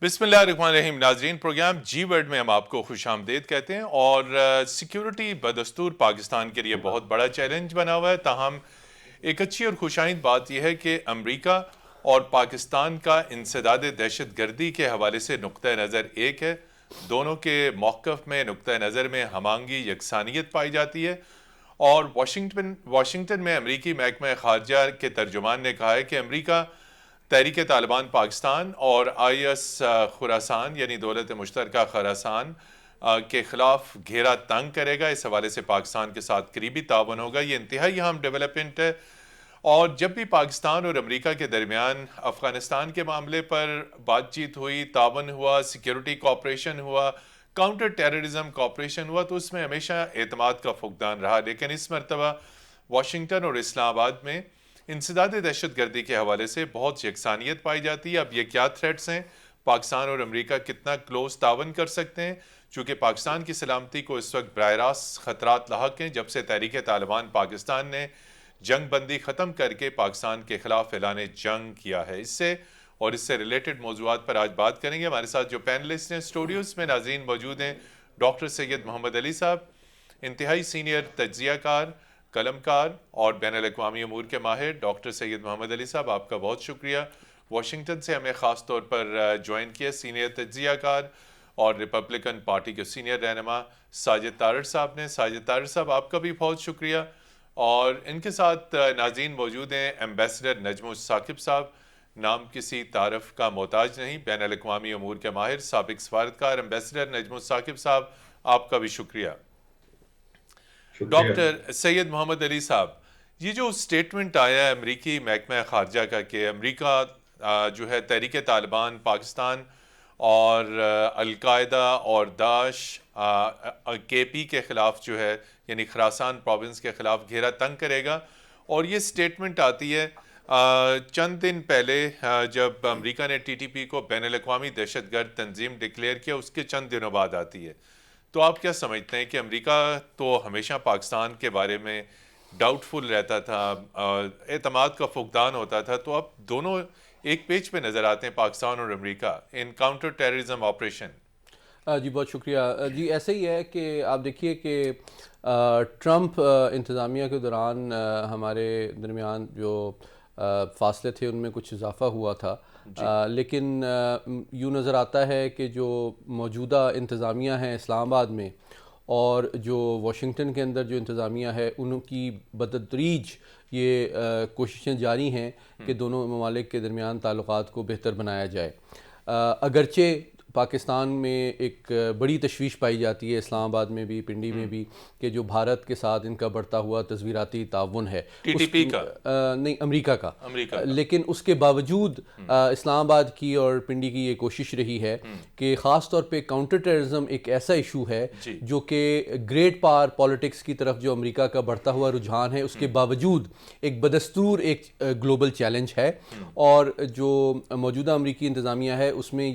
बिस्मिल्लाहिर्रहमानिर्रहीम। नाजरीन, प्रोग्राम जी वर्ड में हम आपको खुश आमदेद कहते हैं। और सिक्योरिटी बदस्तूर पाकिस्तान के लिए बहुत बड़ा चैलेंज बना हुआ है। ताहम एक अच्छी और खुशाइंद बात यह है कि अमरीका और पाकिस्तान का इंसदाद दहशत गर्दी के हवाले से नुक्ता नज़र एक है। दोनों के मौक़िफ़ में, नुक्ता नज़र में हमांगी यकसानियत पाई जाती है। और वाशिंगटन में अमरीकी महकमा ख़ारजा के तर्जुमान ने कहा है कि अमरीका तहरीक तालिबान पाकिस्तान और IS खुरासान यानी दौलत मुश्तरका खुरासान के ख़िलाफ़ घेरा तंग करेगा। इस हवाले से पाकिस्तान के साथ करीबी ताउन होगा। ये इंतहाई अहम डेवलपमेंट है। और जब भी पाकिस्तान और अमरीका के दरमियान अफ़गानिस्तान के मामले पर बातचीत हुई, ताउन हुआ, सिक्योरिटी कोऑपरेशन हुआ, काउंटर टेररिज्म कोऑपरेशन हुआ, तो उसमें हमेशा एतमाद का फुकदान रहा। लेकिन इस मरतबा वाशिंगटन और इस्लामाबाद में इंसदाद दहशत गर्दी के हवाले से बहुत यकसानियत पाई जाती है। अब ये क्या थ्रेट्स हैं, पाकिस्तान और अमरीका कितना क्लोज तावन कर सकते हैं, चूँकि पाकिस्तान की सलामती को इस वक्त बराह रास्त ख़तरात लाहक हैं। जब से तहरीक तालिबान पाकिस्तान ने जंग बंदी ख़त्म करके पाकिस्तान के ख़िलाफ़ ऐलान जंग किया है। इससे रिलेटेड मौज़ूआत पर आज बात करेंगे। हमारे साथ जो पैनलिस्ट हैं स्टूडियोज़ में नाज़रीन मौजूद हैं, डॉक्टर सैयद मोहम्मद अली साहब, इंतहाई सीनियर तज्ज़ियाकार, कलमकार और बैनुल-अक़वामी अमूर के माहिर डॉक्टर सैयद मोहम्मद अली साहब, आपका बहुत शुक्रिया। वाशिंगटन से हमें ख़ास तौर पर ज्वाइन किया सीनियर तज्ज़ियाकार और रिपब्लिकन पार्टी के सीनियर रहनुमा साजिद तारड़ साहब ने। साजिद तारड़ साहब, आपका भी बहुत शुक्रिया। और इनके साथ नाज़रीन मौजूद हैं एम्बेसडर नजमुस साकिब साहब, नाम किसी तारफ़ का मोहताज नहीं, बैनुल-अक़वामी अमूर के माहिर, साबिक़ सफारतकार। एम्बेसडर नजमुस साकिब साहब, आपका भी शुक्रिया। डॉक्टर सैयद मोहम्मद अली साहब, ये जो स्टेटमेंट आया है अमरीकी महकमा ख़ारजा का कि अमरीका जो है तहरीक तालिबान पाकिस्तान और अलकायदा और दाश KP के ख़िलाफ़ जो है यानी खुरासान प्रोविंस के ख़िलाफ़ घेरा तंग करेगा। और ये स्टेटमेंट आती है चंद दिन पहले जब अमरीका ने TTP को बैनुल-अक़वामी दहशतगर्द तंजीम डिक्लेयर किया, उसके चंद दिनों बाद आती है। तो आप क्या समझते हैं कि अमेरिका तो हमेशा पाकिस्तान के बारे में डाउटफुल रहता था, एतमाद का फुकदान होता था, तो अब दोनों एक पेज पे नज़र आते हैं पाकिस्तान और अमेरिका इन काउंटर टेररिज्म ऑपरेशन। जी बहुत शुक्रिया जी। ऐसे ही है कि आप देखिए कि ट्रंप इंतज़ामिया के दौरान हमारे दरमियान जो फासले थे उनमें कुछ इजाफ़ा हुआ था। लेकिन यूँ नज़र आता है कि जो मौजूदा इंतज़ामिया है इस्लामाबाद में और जो वाशिंगटन के अंदर जो इंतज़ामिया है, उनकी बतदरीज ये कोशिशें जारी हैं कि दोनों ममालिक के दरमियान ताल्लुकात को बेहतर बनाया जाए। अगरचे पाकिस्तान में एक बड़ी तशवीश पाई जाती है, इस्लामाबाद में भी, पिंडी में भी, कि जो भारत के साथ इनका बढ़ता हुआ तस्वीराती ताउन है TTP का नहीं, अमेरिका का। लेकिन उसके बावजूद इस्लामाबाद की और पिंडी की ये कोशिश रही है कि ख़ास तौर पे काउंटर टेररिज्म एक ऐसा इशू है जो कि ग्रेट पावर पॉलिटिक्स की तरफ जो अमेरिका का बढ़ता हुआ रुझान है, उसके बावजूद एक बदस्तूर एक ग्लोबल चैलेंज है। और जो मौजूदा अमेरिकी इंतज़ामिया है उसमें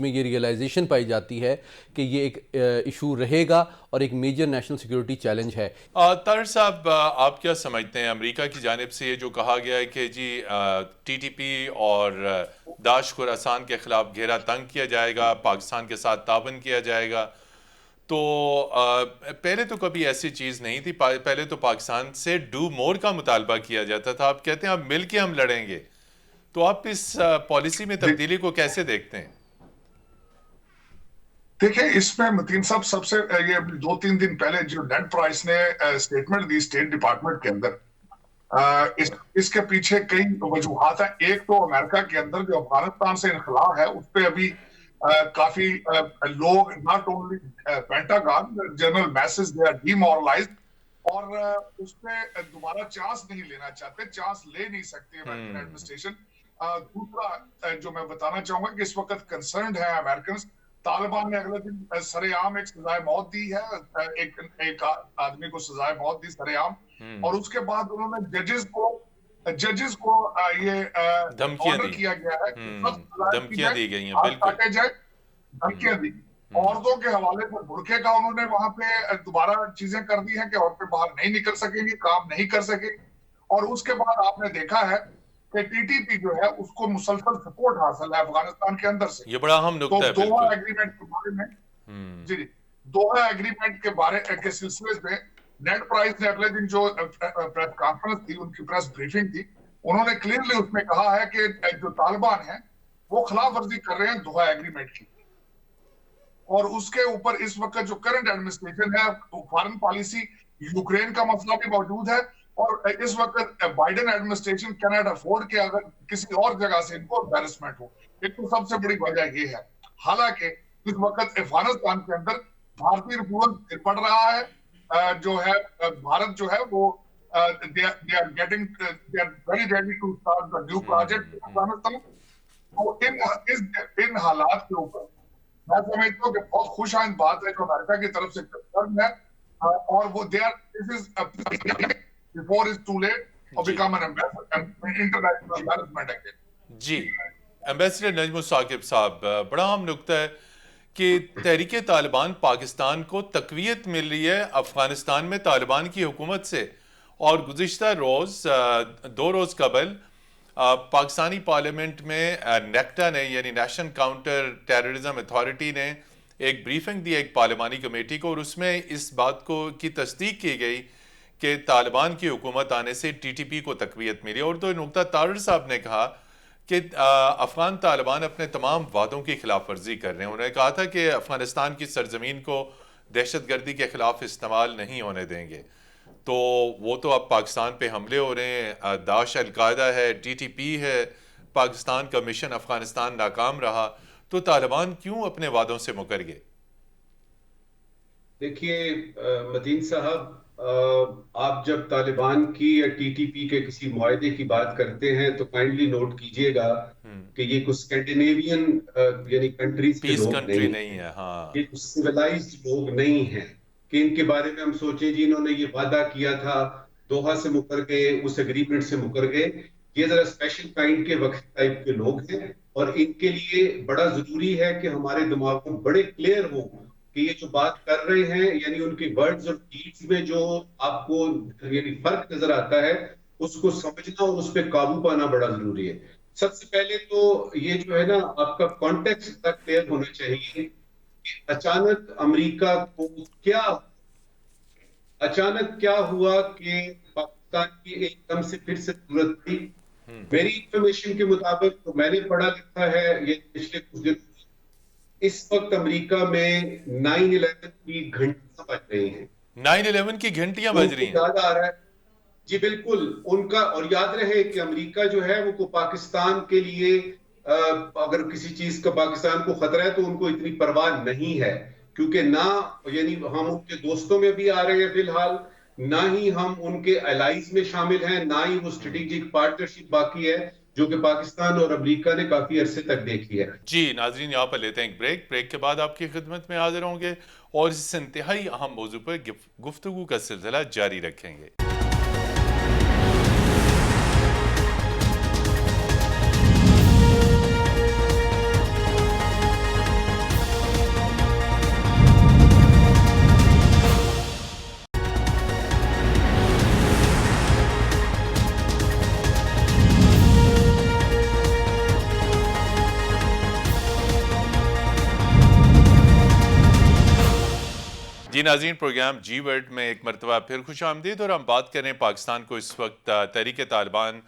ये रियलाइजेशन पाई जाती है कि ये एक इशू रहेगा और एक मेजर नेशनल सिक्योरिटी चैलेंज है। तारड़ साहब, आप क्या समझते हैं, अमेरिका की जानिब से ये जो कहा गया है कि जी TTP और दाश खुरासान के ख़िलाफ़ घेरा तंग किया जाएगा, पाकिस्तान के साथ तावन किया जाएगा, तो पहले तो कभी ऐसी चीज़ नहीं थी। पहले तो पाकिस्तान से डू मोर का मुतालबा किया जाता था। आप कहते हैं अब मिल के हम लड़ेंगे, तो आप इस पॉलिसी में तब्दीली को कैसे देखते हैं? देखिए, इसमें मतीन साहब सबसे ये 2-3 दिन पहले जो नेड प्राइस ने स्टेटमेंट दी स्टेट डिपार्टमेंट के अंदर, इसके पीछे कई वजूहात हैं। एक तो अमेरिका के अंदर जो अफगानिस्तान से इनखला है उस पर अभी काफी लोग, not only Pentagon, general message they are demoralized और उस पर दोबारा चांस नहीं लेना चाहते, चांस ले नहीं सकते एडमिनिस्ट्रेशन। दूसरा जो मैं बताना चाहूंगा कि इस वक्त कंसर्न है अमेरिकन, तालिबान ने अगले दिन सरेआम एक सजाए मौत दी है, एक आदमी को सजाए मौत दी सरेआम, और उसके बाद उन्होंने जजेस को ये ऑर्डर किया गया है, धमकियां दी गई हैं, बिल्कुल धमकियां दी। औरतों के हवाले पर बुरके का उन्होंने वहां पे दोबारा चीजें कर दी है कि औरतें बाहर नहीं निकल सकेंगी, काम नहीं कर सकेंगी। और उसके बाद आपने देखा है कि टीटीपी जो है उसको मुसलसल सपोर्ट हासिल है अफगानिस्तान के अंदर से। ये बड़ा अहम तो नुक्ता है दोहा बिल्कुल। एग्रीमेंट के बारे में जी दोहा एग्रीमेंट के बारे के सिलसिले में नेट प्राइस ने अगले दिन जो प्रेस कॉन्फ्रेंस थी, उनकी प्रेस ब्रीफिंग थी, उन्होंने क्लियरली उसमें कहा है कि जो तालिबान है वो खिलाफ वर्जी कर रहे हैं दोहा एग्रीमेंट की। और उसके ऊपर इस वक्त जो करंट एडमिनिस्ट्रेशन है, फॉरेन पॉलिसी, यूक्रेन का मसला भी मौजूद है, और इस वक्त Biden administration can not afford कि अगर किसी और जगह से इनको एम्बेरसमेंट हो। एक तो सबसे बड़ी वजह ये है। हालांकि इस वक्त अफगानिस्तान के अंदर भारतीय हुकूमत गिर पड़ रहा है, जो है भारत जो है वो they are very ready to start the new project in Afghanistan. तो इन हालात के ऊपर मैं समझता हूँ कि बहुत खुशआइंद बात है जो अमेरिका की तरफ से कंसर्न है, और वो they are this is before is too late or become an international embarrassment again. जी, एम्बेसडर नजमुल साकिब साहब, बड़ा अहम नुक्ता है कि तहरीक तालिबान पाकिस्तान को तकवीत मिल रही है अफगानिस्तान में तालिबान की हुकूमत से। और गुज़िश्ता रोज़ 2 रोज़ कबल पाकिस्तानी पार्लियामेंट में नेक्टा ने यानी नेशनल काउंटर टेररिज्म अथॉरिटी ने एक ब्रीफिंग दी एक पार्लियामानी कमेटी को, और उसमें इस बात को की तस्दीक की गई कि तालिबान की हुकूमत आने से टीटीपी को तकवीत मिली। और तो नुक्ता तारड़ साहब ने कहा कि अफगान तालिबान अपने तमाम वादों की खिलाफ वर्जी कर रहे हैं। उन्होंने कहा था कि अफगानिस्तान की सरजमीन को दहशतगर्दी के खिलाफ इस्तेमाल नहीं होने देंगे। तो वो तो अब पाकिस्तान पे हमले हो रहे हैं, दाश अलकायदा है, टीटीपी है, पाकिस्तान का मिशन अफगानिस्तान नाकाम रहा, तो तालिबान क्यों अपने वादों से मुकर गए? देखिए मदीन साहब, आप जब तालिबान की या टीटीपी के किसी मुआहदे की बात करते हैं तो काइंडली नोट कीजिएगा कि ये कुछ स्कैंडिनेवियन यानी कंट्रीज के पीस लोग कंट्री नहीं, नहीं है। हाँ, ये कुछ सिविलाइज्ड लोग नहीं हैं कि इनके बारे में हम सोचें जी इन्होंने ये वादा किया था, दोहा से मुकर गए, उस एग्रीमेंट से मुकर गए। ये जरा स्पेशल काइंड के वक्त टाइप के लोग हैं, और इनके लिए बड़ा जरूरी है कि हमारे दिमाग में बड़े क्लियर हो कि ये जो बात कर रहे हैं, यानी उनकी वर्ड्स और डीड्स में जो आपको यानी फर्क नजर आता है, उसको समझना और उस पर काबू पाना बड़ा जरूरी है। सबसे पहले तो ये जो है ना, आपका कॉन्टेक्स्ट क्लियर होना चाहिए कि अचानक क्या हुआ कि पाकिस्तान की एकदम से फिर से जरूरत थी। मेरी इंफॉर्मेशन के मुताबिक, तो मैंने पढ़ा लिखा है ये पिछले कुछ दिन, इस वक्त अमेरिका में 9/11 की घंटियां बज रही हैं। 9/11 की घंटियां बज रही हैं। याद आ रहा है जी, बिल्कुल उनका। और याद रहे कि अमेरिका जो है वो पाकिस्तान के लिए अगर किसी चीज का पाकिस्तान को खतरा है तो उनको इतनी परवाह नहीं है, क्योंकि ना यानी हम उनके दोस्तों में भी आ रहे हैं फिलहाल, ना ही हम उनके एलाइज में शामिल हैं, ना ही वो स्ट्रेटेजिक पार्टनरशिप बाकी है जो कि पाकिस्तान और अमेरिका ने काफी अरसे तक देखी है। जी नाजरीन, यहाँ पर लेते हैं एक ब्रेक के बाद आपकी खिदमत में हाजिर होंगे और इस इंतहाई अहम मौजू पर गुफ्तगू का सिलसिला जारी रखेंगे। जी नाज़रीन, प्रोग्राम जी वर्ल्ड में एक मरतबा फिर खुश आमदीद। और हम बात करें पाकिस्तान को इस वक्त तहरीक तालिबान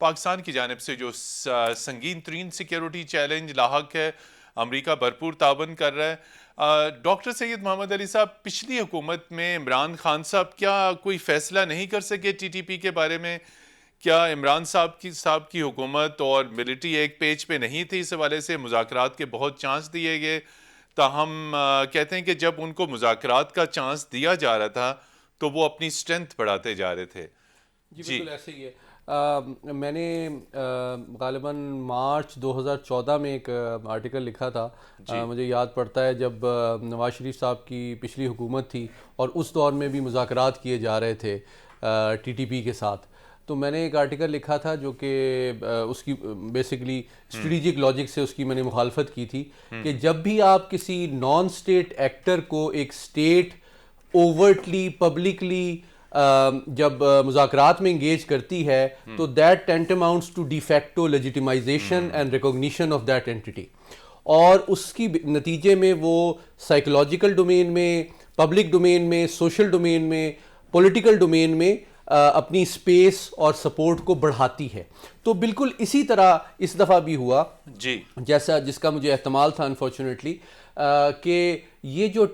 पाकिस्तान की जानिब से जो संगीन तरीन सिक्योरिटी चैलेंज लाहक है, अमरीका भरपूर ताबन कर रहा है। डॉक्टर सैयद मोहम्मद अली साहब, पिछली हुकूमत में इमरान खान साहब क्या कोई फ़ैसला नहीं कर सके TTP के बारे में? क्या इमरान साहब की हुकूमत और मिलिट्री एक पेज पे नहीं थी? इस हवाले से मुज़ाकरात के बहुत चांस दिए गए, ताहम कहते हैं कि जब उनको मुज़ाकरात का चांस दिया जा रहा था तो वो अपनी स्ट्रेंथ बढ़ाते जा रहे थे। जी बिल्कुल ऐसे ही है। मैंने गालिबन मार्च 2014 में एक आर्टिकल लिखा था। मुझे याद पड़ता है जब नवाज शरीफ साहब की पिछली हुकूमत थी और उस दौर में भी मुज़ाकरात किए जा रहे थे TTP के साथ। तो मैंने एक आर्टिकल लिखा था जो कि उसकी बेसिकली स्ट्रेटेजिक लॉजिक से उसकी मैंने मुखालफत की थी कि जब भी आप किसी नॉन स्टेट एक्टर को एक स्टेट ओवर्टली पब्लिकली जब मुज़ाकरात में इंगेज करती है तो that tantamounts to de facto legitimization and recognition of that entity, और उसकी नतीजे में वो साइकोलॉजिकल डोमेन में, पब्लिक डोमेन में, सोशल डोमेन में, पॉलिटिकल डोमेन में अपनी स्पेस और सपोर्ट को बढ़ाती है। तो बिल्कुल इसी तरह इस दफ़ा भी हुआ जी, जैसा जिसका मुझे एहतमाल था अनफॉर्चुनेटली, कि ये जो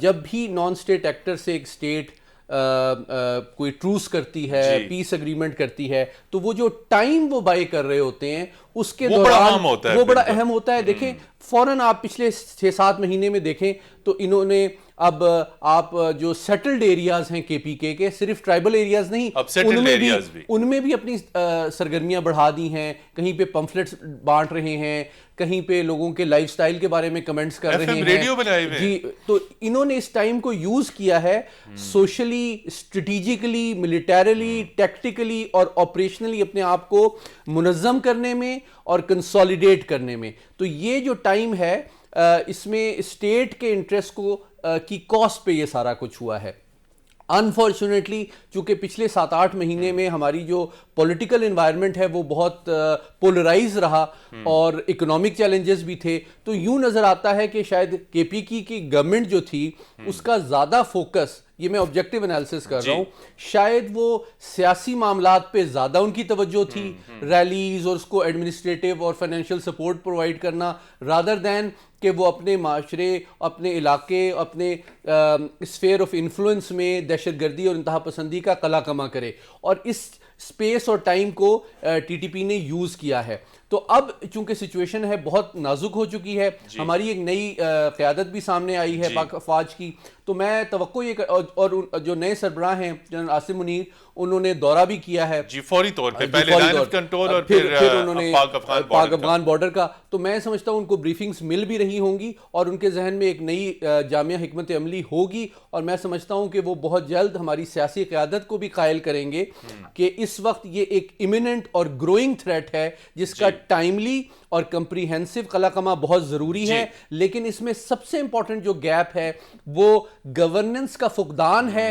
जब भी नॉन स्टेट एक्टर से एक स्टेट कोई ट्रूस करती है, पीस एग्रीमेंट करती है, तो वो जो टाइम वो बाय कर रहे होते हैं उसके दौरान वो बड़ा अहम होता है। देखें फौरन आप पिछले 6-7 महीने में देखें तो इन्होंने अब आप जो सेटल्ड एरियाज हैं केपीके के, सिर्फ ट्राइबल एरियाज नहीं, अब सेटल्ड एरियाज भी उनमें भी अपनी सरगर्मियां बढ़ा दी हैं। कहीं पे पंफलेट्स बांट रहे हैं, कहीं पे लोगों के लाइफस्टाइल के बारे में कमेंट्स कर रहे हैं, रेडियो बनाए हुए जी। तो इन्होंने इस टाइम को यूज किया है सोशली, स्ट्रेटेजिकली, मिलिटरली, टैक्टिकली और ऑपरेशनली अपने आप को मुनज़्ज़म करने में और कंसोलिडेट करने में। तो ये जो टाइम है इसमें स्टेट के इंटरेस्ट को की कॉस्ट पे ये सारा कुछ हुआ है। अनफॉर्चुनेटली चूंकि पिछले 7-8 महीने में हमारी जो पॉलिटिकल एनवायरनमेंट है वो बहुत पोलराइज रहा और इकोनॉमिक चैलेंजेस भी थे, तो यूं नज़र आता है कि शायद केपीकी की गवर्नमेंट जो थी उसका ज़्यादा फोकस, ये मैं ऑब्जेक्टिव एनालिसिस कर रहा हूँ, शायद वो सियासी मामलात पे ज़्यादा उनकी तवज्जो थी, रैलीज और उसको एडमिनिस्ट्रेटिव और फाइनेंशियल सपोर्ट प्रोवाइड करना, रादर दैन कि वो अपने माशरे, अपने इलाके, अपने स्फेयर ऑफ इन्फ्लुएंस में दहशतगर्दी और इंतहा पसंदी का कला कमा करे। और इस स्पेस और टाइम को टीटीपी ने यूज़ किया है। तो अब चूंकि सिचुएशन है बहुत नाजुक हो चुकी है, हमारी एक नई क़यादत भी सामने आई है पाक अफवाज की, तो मैं तवक्को ये और जो नए सरबराह हैं जनरल आसिम मुनीर, उन्होंने दौरा भी किया है जी फौरी तौर पे, पहले लाइन ऑफ कंट्रोल और फिर उन्होंने पाक अफगान बॉर्डर का। तो मैं समझता हूँ उनको ब्रीफिंग्स मिल भी रही होंगी और उनके जहन में एक नई जामिया हिकमत अमली होगी, और मैं समझता हूँ कि वो बहुत जल्द हमारी सियासी क़यादत को भी कायल करेंगे कि इस वक्त ये एक इमिनेंट और ग्रोइंग थ्रेट है जिसका टाइमली और कंप्रीहेंसिव कलाकमा बहुत ज़रूरी है। लेकिन इसमें सबसे इंपॉर्टेंट जो गैप है वो गवर्नेंस का फुकदान है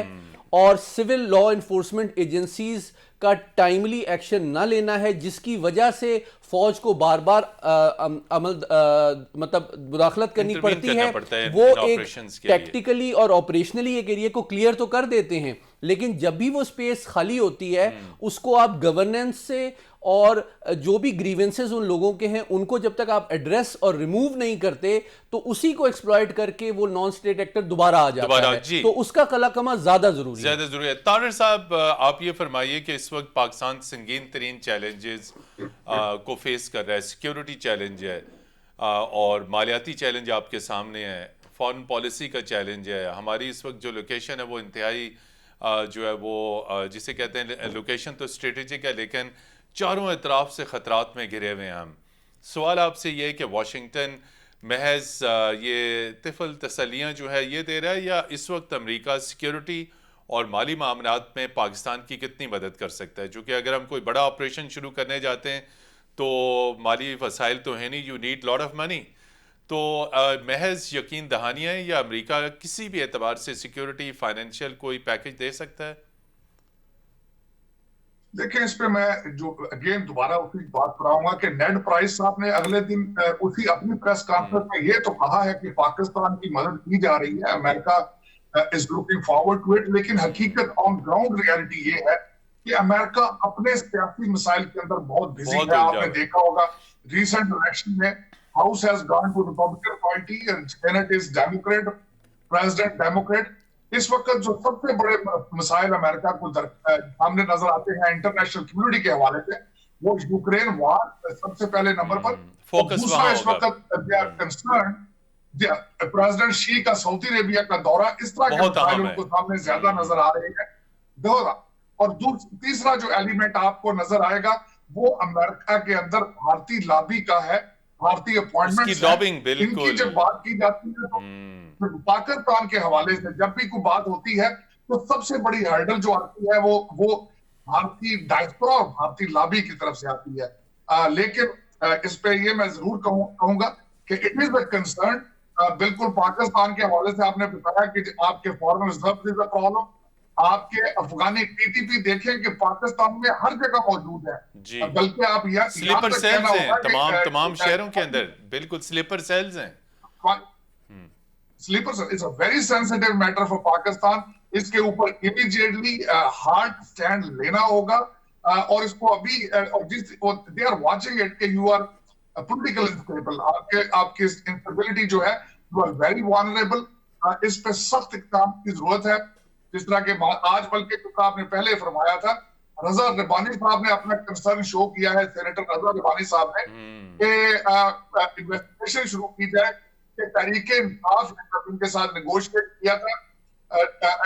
और सिविल लॉ इन्फोर्समेंट एजेंसीज का टाइमली एक्शन ना लेना है, जिसकी वजह से फौज को बार बार मतलब मुदाखलत करनी पड़ती है। वो एक टैक्टिकली और ऑपरेशनली एक एरिया को क्लियर तो कर देते हैं, लेकिन जब भी वो स्पेस खाली होती है उसको आप गवर्नेंस से और जो भी ग्रीवेंसेस उन लोगों के हैं उनको जब तक आप एड्रेस और रिमूव नहीं करते तो उसी को एक्सप्लॉइट करके वो नॉन स्टेट एक्टर दोबारा आ जाता है। तो उसका कलाकमा ज्यादा जरूरी है। तारिर साहब, आप ये फरमाइए कि इस वक्त पाकिस्तान संगीन तरीन चैलेंजेस को फेस कर रहा है, सिक्योरिटी चैलेंज है और मालियाती चैलेंज आपके सामने है, फॉरेन पॉलिसी का चैलेंज है, हमारी इस वक्त जो लोकेशन है वो इंतहाई जो है वो जिसे कहते हैं लोकेशन तो स्ट्रेटेजिक है लेकिन चारों इतराफ से ख़तरात में घिरे हुए हैं हम। सवाल आपसे ये है कि वाशिंगटन महज ये तिफल तसलियाँ जो है ये दे रहा है, या इस वक्त अमेरिका सिक्योरिटी और माली मामलात में पाकिस्तान की कितनी मदद कर सकता है? क्योंकि अगर हम कोई बड़ा ऑपरेशन शुरू करने जाते हैं तो माली वसाइल तो है नहीं, you need lot of money. तो महज यकीन दहानियाँ हैं या अमेरिका किसी भी एतबार से सिक्योरिटी फाइनेंशियल कोई पैकेज दे सकता है? देखिए, इस पे मैं जो अगेन दोबारा उसी बात कराऊंगा कि नेड प्राइस साहब ने अगले दिन उसी अपनी प्रेस कॉन्फ्रेंस में ये तो कहा है कि पाकिस्तान की मदद की जा रही है, America is looking forward to it, लेकिन हकीकत ऑन ग्राउंड रियलिटी ये है कि अमेरिका अपने सियासी मसाइल के अंदर बहुत बिजी है। आपने देखा होगा रिसेंट इलेक्शन में house has gone to Republican party and senate is democrat, president democrat. इस वक्त जो सबसे बड़े मसाइल अमेरिका को सामने नजर आते हैं इंटरनेशनल कम्युनिटी के हवाले से, वो यूक्रेन वॉर सबसे पहले नंबर पर, दूसरा इस वक्त प्रेसिडेंट शी का सऊदी अरेबिया का दौरा, इस तरह के मसाइल उनको सामने ज्यादा नजर आ रहे हैं। दोहरा और तीसरा जो एलिमेंट आपको नजर आएगा वो अमेरिका के अंदर भारतीय लॉबी का है, भारतीय अपॉइंटमेंट। इनकी जब बात की जाती है तो पाकिस्तान के हवाले से जब भी कोई बात होती है तो सबसे बड़ी हर्डल जो आती है वो भारतीय डायस्पोरा और भारतीय लॉबी की तरफ से आती है। लेकिन इस पे ये मैं जरूर कहूंगा कि इट इज अ कंसर्न। बिल्कुल पाकिस्तान के हवाले से आपने बताया कि आपके foreign reserve is a problem, आपके अफगानी टीटीपी देखें कि पाकिस्तान में हर जगह मौजूद है। जी। बल्कि आप यहाँ स्लीपर तक सेल्स कहना हैं होगा कि तमाम शहरों के अंदर, बिल्कुल स्लीपर सेल्स हैं। Sleepers it's a very sensitive matter for Pakistan. इसके ऊपर इमीडिएटली हार्ड स्टैंड लेना होगा और इसको अभी दे आर वाचिंग इट कि यू आर पॉलिटिकल इंस्टेबल, आपकी इंस्टेबिलिटी जो है, यू आर वेरी वल्नरेबल। इस पे सख्त इक़दाम की जरूरत है। जिस तरह के आज बल्कि जो आपने पहले फरमाया था, रजा रबानी साहब ने अपना कंसर्न शो किया है, सेनेटर रजा रबानी साहब ने, कि इन्वेस्टिगेशन शुरू की जाए कि तहरीके इंसाफ ने उनके साथ नेगोशिएट किया था।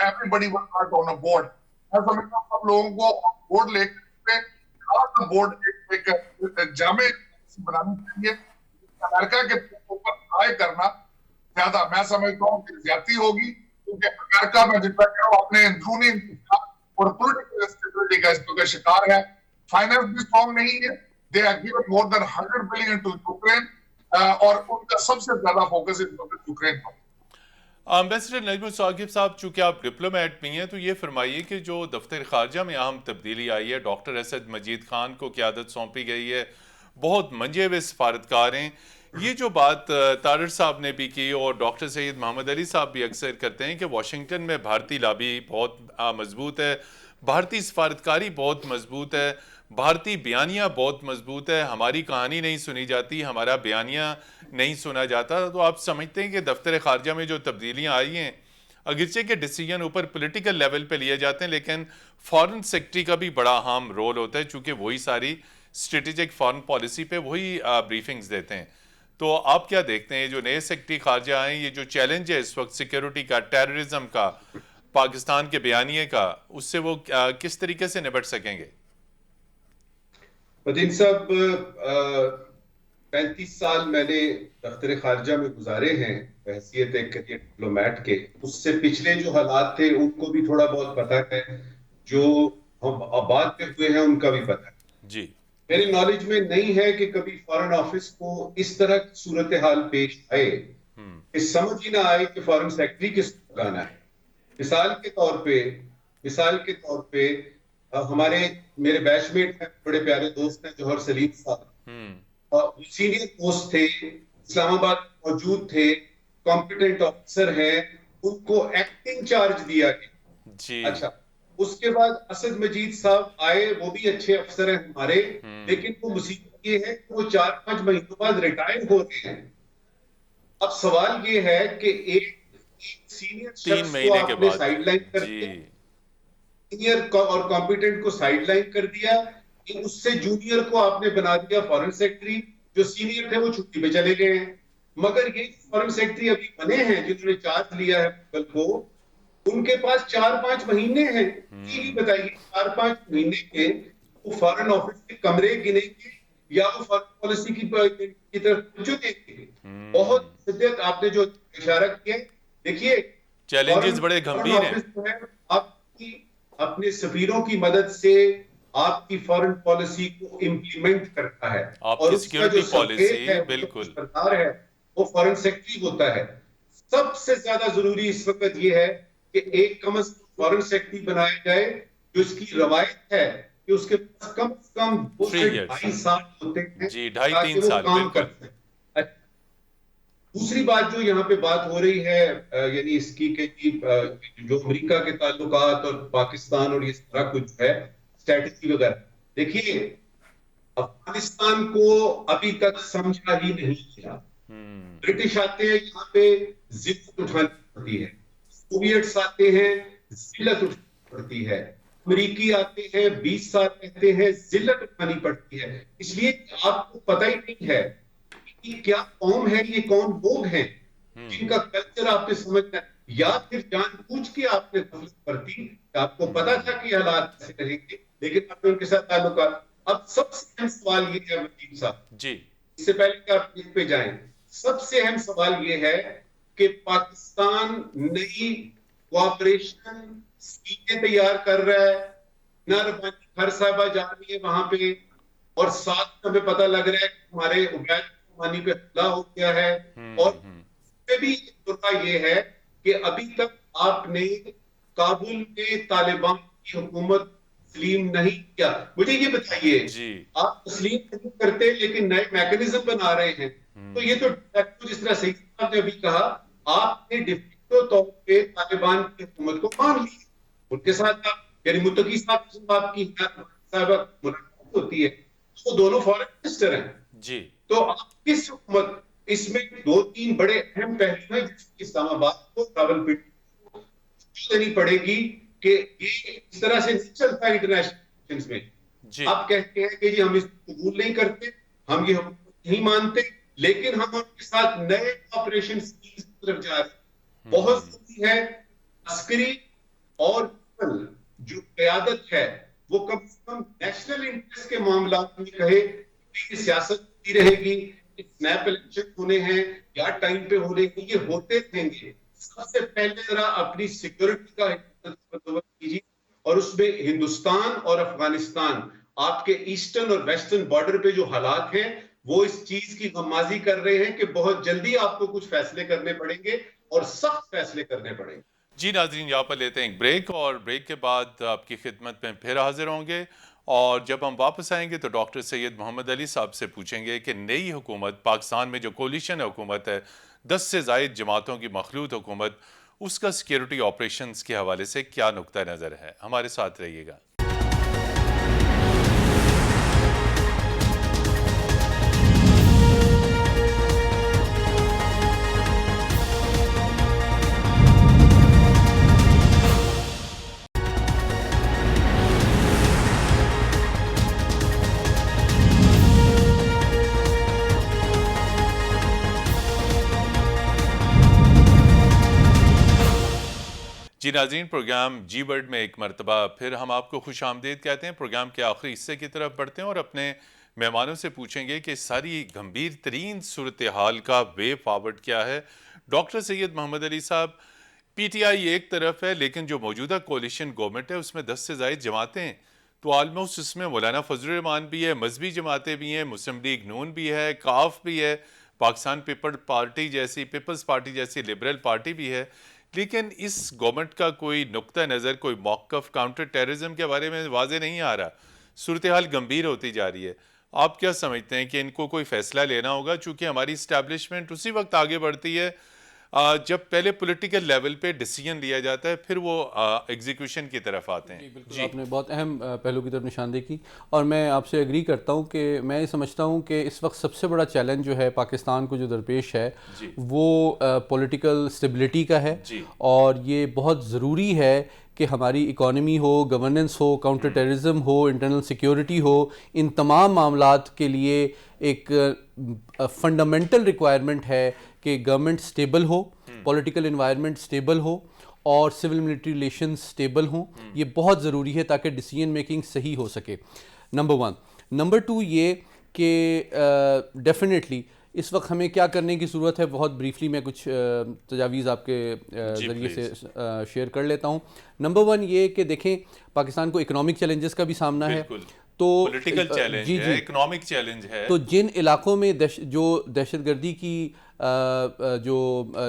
Everybody was not on a board. मैं समझता हूं सब लोगों को बोर्ड लेकर खास बोर्ड एक जामे बनानी चाहिए। अमेरिका के ऊपर ट्राई करना ज्यादा मैं समझता हूँ कि ज्यादती होगी, क्योंकि अमेरिका में जितना कह रहा हूँ अपने अंदरूनी इंतजाम और पॉलिटिकल इंस्टेबिलिटी का इसका शिकार है। फाइनेंस भी स्ट्रॉन्ग नहीं है। They are given more than 100 billion to Ukraine और उनका सबसे ज्यादा फोकस इस वक्त यूक्रेन पर। एम्बेसडर नजमुल साकिब साहब, चूंकि आप डिप्लोमेट भी हैं, तो ये फरमाइए कि जो दफ्तर खारजा में अहम तब्दीली आई है, डॉक्टर असद मजीद खान को क़यादत सौंपी गई है, बहुत मंजे हुए सफारतकार हैं। ये जो बात तारड़ साहब ने भी की और डॉक्टर सैयद मोहम्मद अली साहब भी अक्सर करते हैं कि वाशिंगटन में भारतीय लॉबी बहुत मजबूत है, भारतीय सफारतकारी बहुत मजबूत है, भारतीय बयानिया बहुत मजबूत है, हमारी कहानी नहीं सुनी जाती, हमारा बयानिया नहीं सुना जाता। तो आप समझते हैं कि दफ्तर खारजा में जो तब्दीलियाँ आई हैं, अगरचे के डिसीजन ऊपर पॉलिटिकल लेवल पे लिए जाते हैं, लेकिन फॉरेन सेक्रेटरी का भी बड़ा अहम रोल होता है, चूँकि वही सारी स्ट्रेटेजिक फॉरेन पॉलिसी पे वही ब्रीफिंग्स देते हैं। तो आप क्या देखते हैं, जो नए सेक्रेटरी खारजा आए, ये जो चैलेंज है इस वक्त सिक्योरिटी का, टेररिज्म का, पाकिस्तान के बयानिए का, उससे वो किस तरीके से निपट सकेंगे? मदीन साहब, 35 साल मैंने दफ्तर खारजा में गुजारे हैं हैसियत एक डिप्लोमेट के। उससे पिछले जो हालात थे उनको भी थोड़ा बहुत पता है, जो हम आबाद में हुए हैं उनका भी पता है जी। मेरे नॉलेज में नहीं है कि कभी फॉरेन ऑफिस को इस तरह की सूरत हाल पेश आए कि समझ ही ना आए कि फॉरेन सेक्रेटरी किसको लगाना है। मिसाल के तौर पे हमारे मेरे बैचमेट हैं, बड़े प्यारे दोस्त हैं जौहर सलीम साहब, सीनियर पोस्ट थे, इस्लामाबाद मौजूद थे, कॉम्पिटेंट ऑफिसर हैं, उनको एक्टिंग चार्ज दिया गया जी। अच्छा, उसके बाद असद मजीद साहब आए, वो भी अच्छे अफसर हैं हमारे, लेकिन वो मुसीबत ये है कि वो 4-5 महीनों बाद रिटायर हो रहे हैं। अब सवाल ये है कि एक सीनियर 3 महीने के बाद साइडलाइन कर दिया, सीनियर और कॉम्पिटेंट को साइडलाइन कर दिया, कि उससे जूनियर को आपने बना दिया फॉरेन सेक्रेटरी। जो सीनियर थे वो छुट्टी पे चले गए हैं, मगर ये फॉरेन सेक्रेटरी अभी बने हैं जिन्होंने चार्ज लिया है कल को, उनके पास 4-5 महीने हैं। ये बताइए 4-5 महीने के वो फॉरेन ऑफिस के कमरे गिनेंगे या वो फॉरेन पॉलिसी की तरफ जो देंगे? बहुत शिद्दत आपने जो इशारा किया, देखिए चैलेंजेस बड़े गंभीर हैं। आपकी अपने सफीरों की मदद से आपकी फॉरेन पॉलिसी को इम्प्लीमेंट करता है, और सिक्योरिटी पॉलिसी है, बिल्कुल सरकार है, वो फॉरेन सेक्रेटरी होता है। सबसे ज्यादा जरूरी इस वक्त ये है कि एक कम से कम फॉरेन सेक्रेटरी बनाया जाए, जो इसकी रवायत है कि उसके पास कम से कम 2 से 2.5 साल होते हैं जी, 2.5-3 साल काम करते हैं। दूसरी बात जो यहाँ पे बात हो रही है, यानी इसकी कि जो अमेरिका के ताल्लुकात और पाकिस्तान और ये सारा कुछ है, स्ट्रेटजी वगैरह, देखिए अफगानिस्तान को अभी तक समझा ही नहीं गया। ब्रिटिश आते हैं यहाँ पे, जिद्द उठानी पड़ती है, सोवियट्स आते हैं, जिल्लत उठानी पड़ती है, अमेरिकी आते हैं, 20 साल रहते हैं, जिल्लत उठानी पड़ती है। इसलिए आपको पता ही नहीं है कि क्या कौम है, ये कौन लोग हैं जिनका कल्चर आपने समझना है, या फिर जानबूझ के आपने गफलत बरती, आपको पता था कि हालात ऐसे रहेंगे लेकिन आपने उनके साथ ताल्लुकात। अब सबसे अहम सवाल ये है वकील साहब जी, इससे पहले कि आप इस पे जाएं, सबसे अहम सवाल ये है कि पाकिस्तान नई कोऑपरेशन स्कीमें तैयार कर रहा है, ना रबानी हर साहबा जा रही है वहां पे, और साथ हमें पता लग रहा है कि हमारे उबैद रहमानी पे हमला हो गया है, और उसपे भी मुद्दा ये है कि अभी तक आपने काबुल में तालिबान की हुकूमत तस्लीम नहीं किया। मुझे ये बताइए, जी आप तस्लीम नहीं करते लेकिन नए मैकेनिज्म बना रहे हैं, तो ये तो जिस तरह सही साहब ने अभी कहा, आपने डिफेक्टो तौर पे तालिबान की हुकूमत को मान लिया, उनके साथ आप यानी मुत्तकी साहब आपकी मुलाकात होती है, तो दोनों फॉरेन मिनिस्टर हैं, जी तो आप किस हुकूमत, इसमें 2-3 बड़े अहम पहलू हैं जिसकी इस्लामाबाद को रावलपिंडी को देनी पड़ेगी कि ये इस तरह से नहीं चलता इंटरनेशनल में। जी आप कहते हैं कि जी हम इसको कबूल नहीं करते, हम ये नहीं मानते, लेकिन हम उनके साथ नए ऑपरेशन की तरफ जा रहे हैं। बहुत जरूरी है अस्करी और जो क़यादत है वो कम से कम नेशनल इंटरेस्ट के मामला में कहे कि सियासत होती रहेगी, स्नैप इलेक्शन होने हैं या टाइम पे होने हैं, ये होते रहेंगे। सबसे पहले जरा अपनी सिक्योरिटी का बंदोबस्त कीजिए, और उसमें हिंदुस्तान और अफगानिस्तान, आपके ईस्टर्न और वेस्टर्न बॉर्डर पे जो हालात हैं वो इस चीज की गम्माजी कर रहे हैं कि बहुत जल्दी आपको कुछ फैसले करने पड़ेंगे और सख्त फैसले करने पड़ेंगे। जी नाज़रीन, यहाँ पर लेते हैं एक ब्रेक, और ब्रेक के बाद आपकी खिदमत में फिर हाजिर होंगे। और जब हम वापस आएंगे तो डॉक्टर सैयद मोहम्मद अली साहब से पूछेंगे कि नई हुकूमत पाकिस्तान में जो कोलिशन हुकूमत है, 10 से ज़ायद जमातों की मखलूत हुकूमत, उसका सिक्योरिटी ऑपरेशंस के हवाले से क्या नुक्ता नज़र है। हमारे साथ रहिएगा। जी नाज़रीन, प्रोग्राम जी वर्ल्ड में एक मरतबा फिर हम आपको खुश आमदीद कहते हैं। प्रोग्राम के आखिरी हिस्से की तरफ बढ़ते हैं और अपने मेहमानों से पूछेंगे कि सारी गंभीर तरीन सूरत हाल का वे फॉरवर्ड क्या है। डॉक्टर सैयद मोहम्मद अली साहब, PTI एक तरफ है, लेकिन जो मौजूदा कोलिशन गवर्नमेंट है उसमें 10 से ज़ायद जमातें हैं, तो आलमोस्ट इसमें मौलाना फजल रहमान भी है, मजहबी जमातें भी हैं, मुस्लिम लीग नून भी है, काफ भी है, पाकिस्तान पीपल्स पार्टी जैसी लिबरल पार्टी भी है। लेकिन इस गवर्नमेंट का कोई नुक्ता नज़र, कोई मौक़िफ़ काउंटर टेररिज्म के बारे में वाज़े नहीं आ रहा। सूरत हाल गंभीर होती जा रही है। आप क्या समझते हैं कि इनको कोई फ़ैसला लेना होगा? चूँकि हमारी इस्टेब्लिशमेंट उसी वक्त आगे बढ़ती है जब पहले पॉलिटिकल लेवल पे डिसीजन लिया जाता है, फिर वो एग्जीक्यूशन की तरफ आते हैं। बिल्कुल, आपने बहुत अहम पहलू की तरफ निशानदेही की, और मैं आपसे एग्री करता हूँ कि मैं ये समझता हूँ कि इस वक्त सबसे बड़ा चैलेंज जो है पाकिस्तान को जो दरपेश है वो पॉलिटिकल स्टेबिलिटी का है, और ये बहुत ज़रूरी है कि हमारी इकॉनमी हो, गवर्नेंस हो, काउंटर टेररिज्म हो, इंटरनल सिक्योरिटी हो, इन तमाम मामलात के लिए एक फंडामेंटल रिक्वायरमेंट है कि गवर्नमेंट स्टेबल हो, पॉलिटिकल इन्वायरमेंट स्टेबल हो, और सिविल मिलिट्री रिलेशंस स्टेबल हों। ये बहुत ज़रूरी है ताकि डिसीजन मेकिंग सही हो सके, नंबर 1। नंबर 2 ये कि डेफिनेटली इस वक्त हमें क्या करने की ज़रूरत है, बहुत ब्रीफली मैं कुछ तजावीज़ आपके ज़रिए से शेयर कर लेता हूँ। नंबर 1 ये कि देखें, पाकिस्तान को इकोनॉमिक चैलेंजेस का भी सामना है, तो पॉलिटिकल चैलेंज है, इकोनॉमिक चैलेंज है। तो जिन इलाकों में जो दहशतगर्दी की जो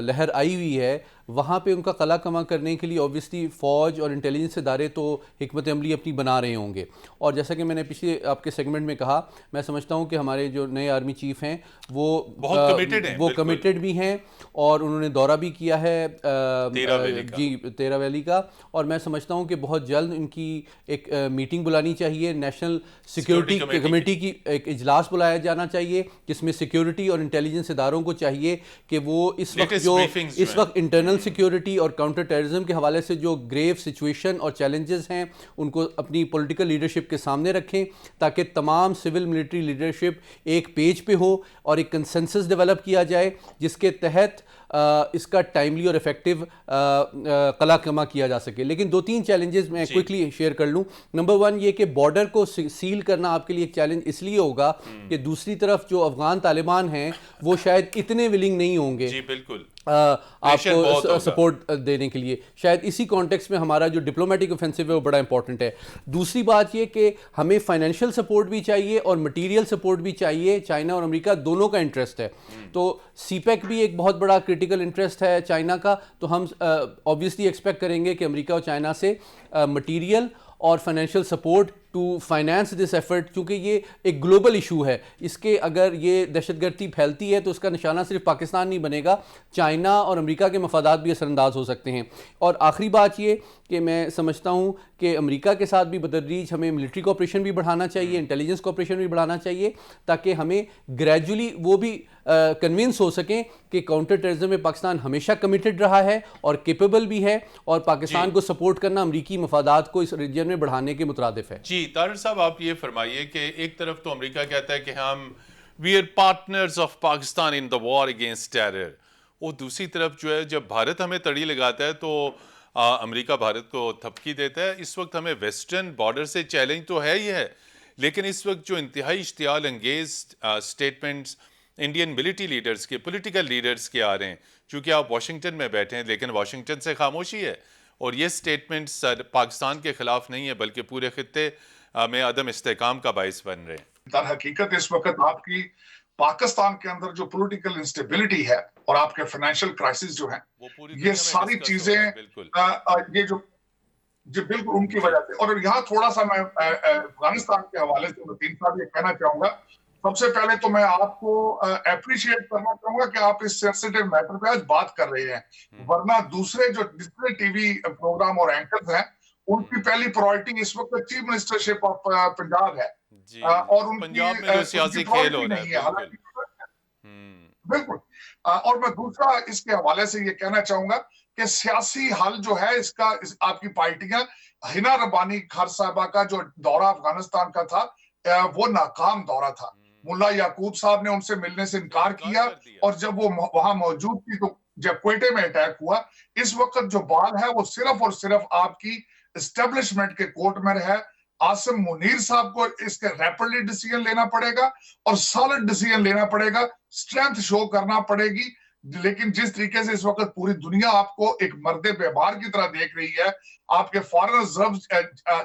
लहर आई हुई है, वहाँ पे उनका कला कमा करने के लिए ऑब्वियसली फ़ौज और इंटेलिजेंस इदारे तो हिकमत अमली अपनी बना रहे होंगे। और जैसा कि मैंने पिछले आपके सेगमेंट में कहा, मैं समझता हूँ कि हमारे जो नए आर्मी चीफ़ हैं वो बहुत कमिटेड हैं, वो कमिटेड भी हैं, और उन्होंने दौरा भी किया है तेरा वैली का, और मैं समझता हूँ कि बहुत जल्द इनकी एक मीटिंग बुलानी चाहिए, नेशनल सिक्योरिटी कमेटी की एक इजलास बुलाया जाना चाहिए, जिसमें सिक्योरिटी और इंटेलिजेंस इदारों को चाहिए कि वो इस वक्त इंटरनल सिक्योरिटी और काउंटर टेररिज्म के हवाले से जो ग्रेव सिचुएशन और चैलेंजेस हैं उनको अपनी पॉलिटिकल लीडरशिप के सामने रखें, ताकि तमाम सिविल मिलिट्री लीडरशिप एक पेज पे हो और एक कंसेंसस डेवलप किया जाए जिसके तहत इसका टाइमली और इफेक्टिव कला कमा किया जा सके। लेकिन 2-3 चैलेंजेस मैं क्विकली शेयर कर लूँ। नंबर 1 ये कि बॉर्डर को सील करना आपके लिए एक चैलेंज इसलिए होगा कि दूसरी तरफ जो अफगान तालिबान हैं वो शायद इतने विलिंग नहीं होंगे जी बिल्कुल आपको सपोर्ट देने के लिए। शायद इसी कॉन्टेक्स्ट में हमारा जो डिप्लोमेटिक ऑफेंसिव है वो बड़ा इंपॉर्टेंट है। दूसरी बात ये कि हमें फाइनेंशियल सपोर्ट भी चाहिए और मटेरियल सपोर्ट भी चाहिए। चाइना और अमेरिका दोनों का इंटरेस्ट है, तो सीपेक भी एक बहुत बड़ा पॉलिटिकल इंटरेस्ट है चाइना का, तो हम ऑब्वियसली एक्सपेक्ट करेंगे कि अमेरिका और चाइना से मटीरियल और financial support to finance this effort, क्योंकि ये एक ग्लोबल इशू है। इसके अगर ये दहशतगर्दी फैलती है तो उसका निशाना सिर्फ पाकिस्तान नहीं बनेगा, चाइना और अमेरिका के मफादात भी असरअंदाज हो सकते हैं। और आखिरी बात ये कि मैं समझता हूँ कि अमेरिका के साथ भी बदतदरीज हमें मिलिट्री कोऑपरेशन भी बढ़ाना चाहिए, इंटेलिजेंस कोऑपरेशन भी बढ़ाना चाहिए, ताकि हमें ग्रेजुअली वो भी कन्विंस हो सकें कि काउंटर टेररिज्म में पाकिस्तान हमेशा कमिटेड रहा है और केपेबल भी है, और पाकिस्तान को सपोर्ट करना अमरीकी मफादात को इस रीजन में बढ़ाने के मुतरादिफ है। जी तारिर साहब, आप ये फरमाइए कि एक तरफ तो अमेरिका कहता है कि हम we are partners of Pakistan in the war against terror, और दूसरी तरफ जो है जब भारत हमें तड़ी लगाता है तो अमेरिका भारत को थपकी देता है। इस वक्त हमें वेस्टर्न बॉर्डर से चैलेंज तो है ही है, लेकिन इस वक्त जो इंतहाई इश्तियाल अंगेज स्टेटमेंट्स इंडियन मिलिट्री लीडर्स के, पॉलिटिकल लीडर्स के आ रहे हैं, चूँकि आप वाशिंगटन में बैठे हैं लेकिन वाशिंगटन से खामोशी है, और ये स्टेटमेंट्स पाकिस्तान के खिलाफ नहीं है बल्कि पूरे खित्ते में अदम इस्तेहकाम का बाइस बन रहे हैं। दर हकीकत इस वक्त आपकी पाकिस्तान के अंदर जो पॉलिटिकल इंस्टेबिलिटी है और आपके फाइनेंशियल क्राइसिस जो है, वो पूरी ये दुनिया में सारी डिस्कस चीजें हो रहा है, बिल्कुल। ये जो बिल्कुल उनकी वजह से। और यहाँ थोड़ा सा मैं अफगानिस्तान के हवाले से तीन साहब ये कहना चाहूंगा। सबसे पहले तो मैं आपको अप्रिशिएट करना चाहूंगा कि आप इस सेंसिटिव मैटर पे आज बात कर रहे हैं, वरना दूसरे जो डिजिटल टीवी प्रोग्राम और एंकर्स हैं उनकी पहली प्रायोरिटी इस वक्त चीफ मिनिस्टरशिप ऑफ पंजाब है, और उनकी पंजाब में जो सियासी खेल हो रहा है, हालांकि बिल्कुल। और मैं दूसरा इसके हवाले से ये कहना चाहूंगा कि सियासी हल जो है इसका आपकी पार्टियां, हिना रब्बानी खान साहबा का जो दौरा अफगानिस्तान का था वो नाकाम दौरा था। मुल्ला याकूब साहब ने उनसे मिलने से इनकार किया, और जब वो वहां मौजूद थी तो जब क्वेटे में अटैक हुआ, इस वक्त जो बात है वो सिर्फ और सिर्फ आपकी एस्टेब्लिशमेंट के कोर्ट में है। आसिम मुनीर साहब को इसके रैपिडली डिसीजन लेना पड़ेगा और सॉलिड डिसीजन लेना पड़ेगा, स्ट्रेंथ शो करना पड़ेगी। लेकिन जिस तरीके से इस वक्त पूरी दुनिया आपको एक मर्दे बेबार की तरह देख रही है, आपके फॉरेन रिजर्व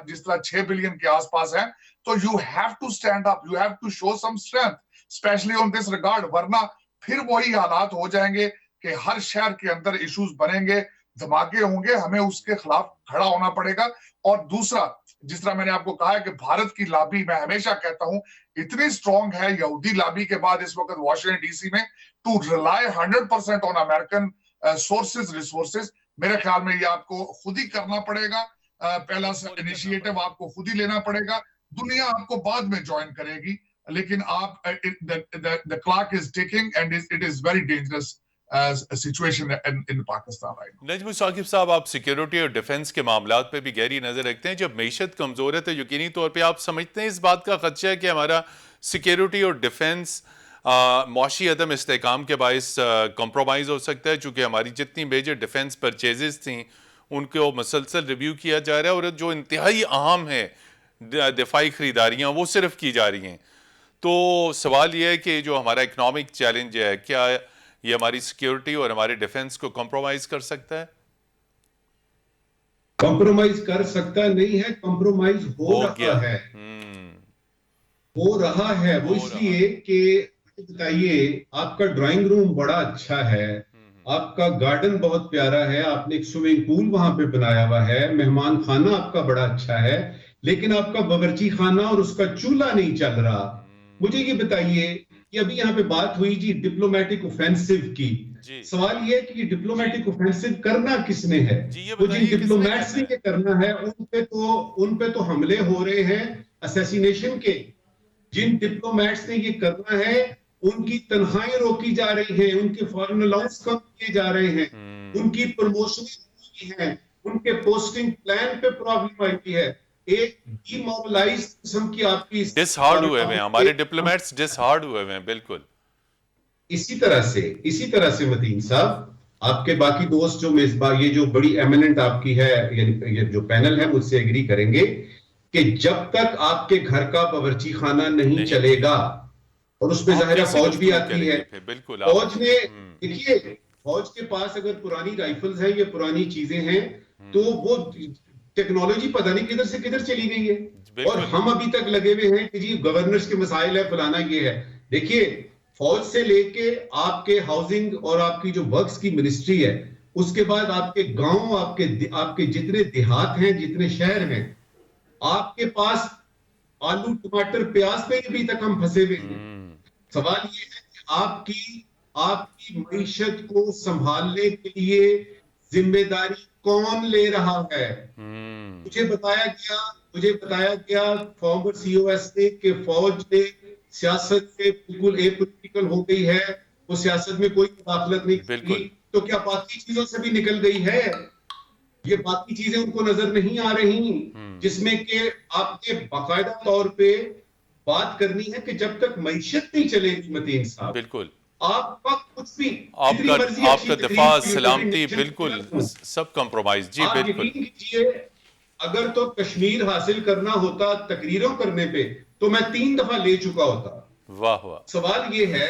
जिस तरह 6 बिलियन के आसपास है, तो you have to stand up, you have to show some strength specially on this regard, वरना फिर वही हालात हो जाएंगे कि हर शहर के अंदर इश्यूज बनेंगे, धमाके होंगे, हमें उसके खिलाफ खड़ा होना पड़ेगा। और दूसरा, जिस तरह मैंने आपको कहा है कि भारत की लॉबी, मैं हमेशा कहता हूं, इतनी स्ट्रॉन्ग है यहूदी लॉबी के बाद इस वक्त वॉशिंगटन डीसी में, to rely 100% on American sources resources. मेरे ख्याल में ये आपको खुद ही करना पड़ेगा, पहला इनिशिएटिव आपको खुद ही लेना पड़ेगा। दुनिया आपको बाद में ज्वाइन करेगी, लेकिन आप the clock is ticking and it is very dangerous situation in Pakistan right. Najmul Saqib sahab, आप सिक्योरिटी और डिफेंस के मामलात पे भी गहरी नजर रखते हैं। जब मईशत कमजोर है तो यकीनी तौर पे आप समझते हैं इस बात का खदशा है कि हमारा सिक्योरिटी और डिफेंस मौशी अदम इस्तेहकाम के बायस कॉम्प्रोमाइज़ हो सकता है, चूँकि हमारी जितनी मेजर डिफेंस परचेजेस थी उनको मसलसल रिव्यू किया जा रहा है, और जो इंतहाई अहम है दिफाई खरीदारियाँ वो सिर्फ की जा रही हैं। तो सवाल ये है कि जो हमारा इकनॉमिक चैलेंज है, क्या ये हमारी सिक्योरिटी और हमारे डिफेंस को कॉम्प्रोमाइज कर सकता है? कॉम्प्रोमाइज कर सकता नहीं है, कॉम्प्रोमाइज हो रहा है, हो रहा है। वो इसलिए कि बताइए, आपका ड्राइंग रूम बड़ा अच्छा है, आपका गार्डन बहुत प्यारा है, आपने एक स्विमिंग पूल वहां पे बनाया हुआ है, मेहमान खाना आपका बड़ा अच्छा है, लेकिन आपका बावर्ची खाना और उसका चूल्हा नहीं चल रहा। मुझे ये बताइए कि अभी यहाँ पे बात हुई जी डिप्लोमेटिक ऑफेंसिव की, सवाल ये है कि डिप्लोमेटिक ऑफेंसिव करना किसने है? वो जिन डिप्लोमेट्स ने ये करना है उन पे तो हमले हो रहे हैं असैसिनेशन के। जिन डिप्लोमेट्स ने ये करना है उनकी तनख्वाहें रोकी जा रही हैं, उनके फॉरेन अलाउंस कम किए जा रहे हैं, उनकी प्रमोशन हुई है, उनके पोस्टिंग प्लान पे प्रॉब्लम आई है। एक डिमोरलाइज्ड किस्म की आपकी डिसहार्ड हुए हैं हमारे डिप्लोमेट्स, डिसहार्ड हुए हैं बिल्कुल। इसी तरह से मतीन साहब, आपके बाकी दोस्त जो मेजबान, ये जो बड़ी एमिनेंट आपकी है, ये जो पैनल है, मुझसे एग्री करेंगे कि जब तक आपके घर का बावर्ची खाना नहीं चलेगा, और उसमें जाहिर फौज भी आती है, फौज ने, देखिए फौज के पास अगर पुरानी राइफल्स हैं, ये पुरानी चीजें हैं, तो वो टेक्नोलॉजी पता नहीं किधर से किधर चली गई है, और हम अभी तक लगे हुए हैं कि जी गवर्नर्स के मसाइल है, फलाना ये है। देखिए फौज से लेके आपके हाउसिंग और आपकी जो वर्क्स की मिनिस्ट्री है, उसके बाद आपके गांव, आपके जितने देहात हैं, जितने शहर हैं, आपके पास आलू टमाटर प्याज पे अभी तक हम फंसे हुए हैं। सवाल ये है कि आपकी मईशत को संभालने के लिए जिम्मेदारी कौन ले रहा है? मुझे बताया गया फॉर्मर सीओएस ने कि फौज ने सियासत से बिल्कुल एपॉलिटिकल हो गई है, वो सियासत में कोई मुदाखलत नहीं करेगी। तो क्या बाकी चीजों से भी निकल गई है? ये बाकी चीजें उनको नजर नहीं आ रही, जिसमें कि आपके बाकायदा तौर पे बात करनी है कि जब तक मईशत नहीं चलेगी मतीन साहब, बिल्कुल आपका कुछ भी आपका दिफा, सलामती, बिल्कुल सब कॉम्प्रोमाइज। जी बिल्कुल। यकीन कीजिए, अगर तो कश्मीर हासिल करना होता तकरीरों करने पे, तो मैं 3 दफा ले चुका होता। वाह वाह। सवाल ये है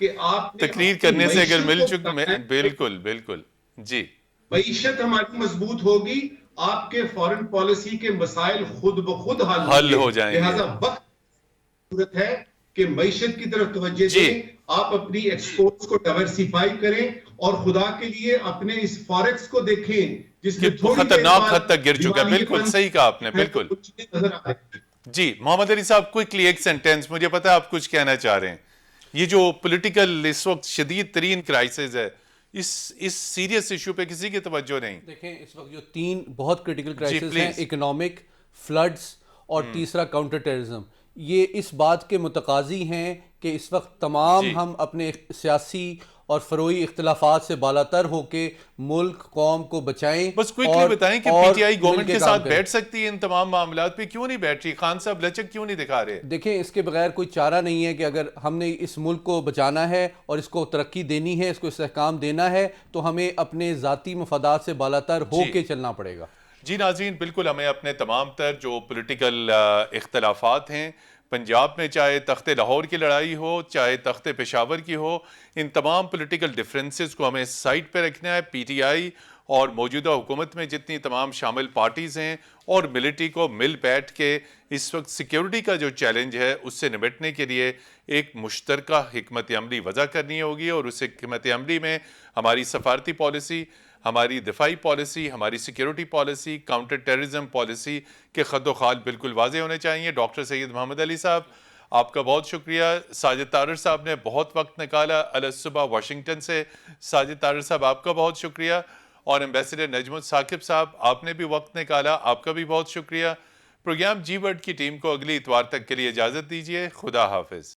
कि आप तकरीर करने से अगर मिल चुके, बिल्कुल बिल्कुल जी। मईशत हमारी मजबूत होगी, आपके फॉरेन पॉलिसी के मसाइल खुद ब खुद हल हो जाएंगे। लिहाजा वक्त जरूरत है कि मईशत की तरफ तवज्जो दें, आप अपनी एक्सपोर्ट्स को डाइवर्सिफाई करें और खुदा के लिए अपने इस फॉरेक्स को देखें जिसमें थोड़ी खतरनाक हद तक गिर चुका है। बिल्कुल सही कहा आपने, बिल्कुल जी। मोहम्मद अली साहब, क्विकली एक सेंटेंस, मुझे पता है आप कुछ कहना चाह रहे हैं। ये जो पॉलिटिकल इस वक्त शदीद तरीन क्राइसिस है, इस सीरियस इशू पे किसी की तवज्जो नहीं। देखें, इस वक्त जो 3 बहुत क्रिटिकल क्राइसिस हैं, इकोनॉमिक, फ्लड्स और तीसरा काउंटर टेररिज्म, ये इस बात के मुतकाजी हैं कि इस वक्त तमाम हम अपने सियासी और फरोई इख्तिलाफात से बालातर होके मुल्क कौम को बचाएं। बस क्विकली बताएं कि पीटीआई गवर्नमेंट के साथ बैठ सकती है इन तमाम मामलात पे, क्यों नहीं बैठ रही? खान साहब लचक क्यों नहीं दिखा रहे? देखें, इसके बगैर कोई चारा नहीं है कि अगर हमने इस मुल्क को बचाना है और इसको तरक्की देनी है, इसको इस्तेहकाम देना है, तो हमें अपने ज़ाती मफादात से बालातर होके चलना पड़ेगा। जी नाज़रीन, बिल्कुल हमें अपने तमाम तर जो पॉलिटिकल इख्तलाफात हैं, पंजाब में चाहे तख्ते लाहौर की लड़ाई हो, चाहे तख्ते पेशावर की हो, इन तमाम पॉलिटिकल डिफरेंसेस को हमें साइड पे रखना है। पीटीआई और मौजूदा हुकूमत में जितनी तमाम शामिल पार्टीज़ हैं और मिलिट्री को मिल बैठ के इस वक्त सिक्योरिटी का जो चैलेंज है उससे निपटने के लिए एक मुश्तरका हिकमत अमली वज़ा करनी होगी, और उस हिकमत अमली में हमारी सफारती पॉलिसी, हमारी दिफाई पॉलिसी, हमारी security policy, counter terrorism policy के खद्दो खाल बिल्कुल वाजे होने चाहिए। डॉक्टर सैयद मोहम्मद अली साहब, आपका बहुत शुक्रिया। साजिद तारर साहब ने बहुत वक्त निकाला अलसुबह वाशिंगटन से। साजिद तारर साहब, आपका बहुत शुक्रिया। और एम्बेसडर नजमुत साकिब साहब, आपने भी वक्त निकाला, आपका भी बहुत शुक्रिया। प्रोग्राम जी वर्ड की टीम को अगली इतवार तक के लिए इजाज़त दीजिए। खुदा हाफिज़।